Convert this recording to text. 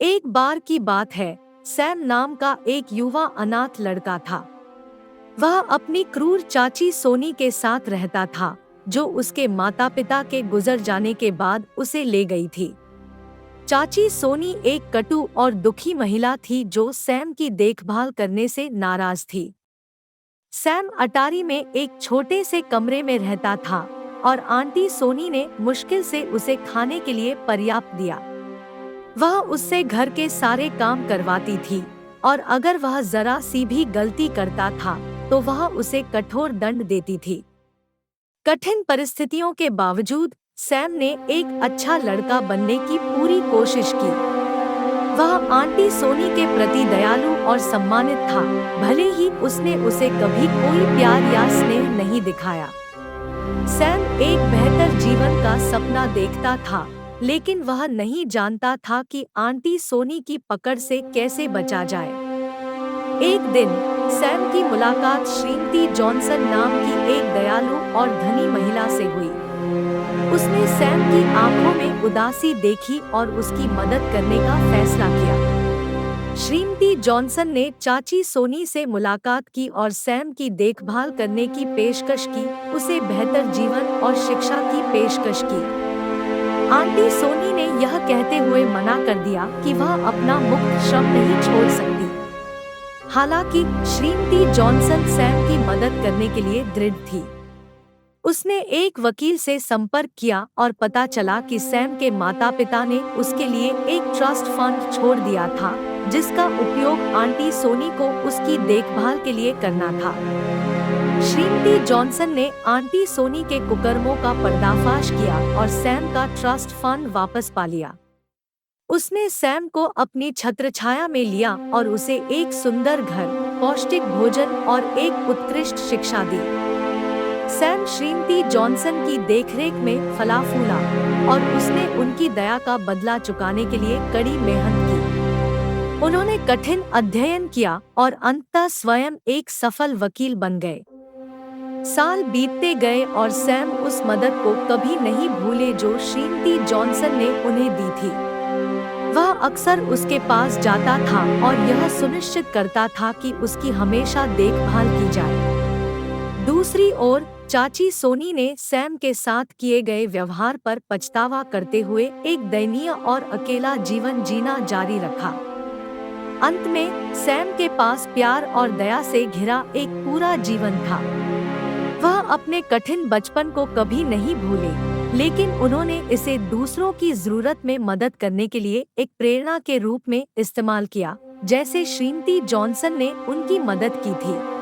एक बार की बात है, सैम नाम का एक युवा अनाथ लड़का था। वह अपनी क्रूर चाची सोनी के साथ रहता था, जो उसके माता पिता के गुजर जाने के बाद उसे ले गई थी। चाची सोनी एक कटु और दुखी महिला थी जो सैम की देखभाल करने से नाराज थी। सैम अटारी में एक छोटे से कमरे में रहता था और आंटी सोनी ने मुश्किल से उसे खाने के लिए पर्याप्त दिया। वह उससे घर के सारे काम करवाती थी और अगर वह जरा सी भी गलती करता था तो वह उसे कठोर दंड देती थी। कठिन परिस्थितियों के बावजूद सैम ने एक अच्छा लड़का बनने की पूरी कोशिश की। वह आंटी सोनी के प्रति दयालु और सम्मानित था, भले ही उसने उसे कभी कोई प्यार या स्नेह नहीं दिखाया। सैम एक बेहतर जीवन का सपना देखता था, लेकिन वह नहीं जानता था कि आंटी सोनी की पकड़ से कैसे बचा जाए। एक दिन सैम की मुलाकात श्रीमती जॉनसन नाम की एक दयालु और धनी महिला से हुई। उसने सैम की आंखों में उदासी देखी और उसकी मदद करने का फैसला किया। श्रीमती जॉनसन ने चाची सोनी से मुलाकात की और सैम की देखभाल करने की पेशकश की, उसे बेहतर जीवन और शिक्षा की पेशकश की। आंटी सोनी ने यह कहते हुए मना कर दिया कि वह अपना मुफ्त श्रम नहीं छोड़ सकती। हालांकि श्रीमती जॉनसन सैम की मदद करने के लिए दृढ़ थी। उसने एक वकील से संपर्क किया और पता चला कि सैम के माता-पिता ने उसके लिए एक ट्रस्ट फंड छोड़ दिया था, जिसका उपयोग आंटी सोनी को उसकी देखभाल के लिए करना था। श्रीमती जॉनसन ने आंटी सोनी के कुकर्मों का पर्दाफाश किया और सैम का ट्रस्ट फंड वापस पा लिया। उसने सैम को अपनी छत्रछाया में लिया और उसे एक सुंदर घर, पौष्टिक भोजन और एक उत्कृष्ट शिक्षा दी। सैम श्रीमती जॉनसन की देखरेख में फला फूला और उसने उनकी दया का बदला चुकाने के लिए कड़ी मेहनत की। उन्होंने कठिन अध्ययन किया और अंततः स्वयं एक सफल वकील बन गए। साल बीतते गए और सैम उस मदद को कभी नहीं भूले जो श्रीमती जॉनसन ने उन्हें दी थी। वह अक्सर उसके पास जाता था और यह सुनिश्चित करता था कि उसकी हमेशा देखभाल की जाए। दूसरी ओर चाची सोनी ने सैम के साथ किए गए व्यवहार पर पछतावा करते हुए एक दयनीय और अकेला जीवन जीना जारी रखा। अंत में सैम के पास प्यार और दया से घिरा एक पूरा जीवन था। वह अपने कठिन बचपन को कभी नहीं भूले, लेकिन उन्होंने इसे दूसरों की जरूरत में मदद करने के लिए एक प्रेरणा के रूप में इस्तेमाल किया, जैसे श्रीमती जॉनसन ने उनकी मदद की थी।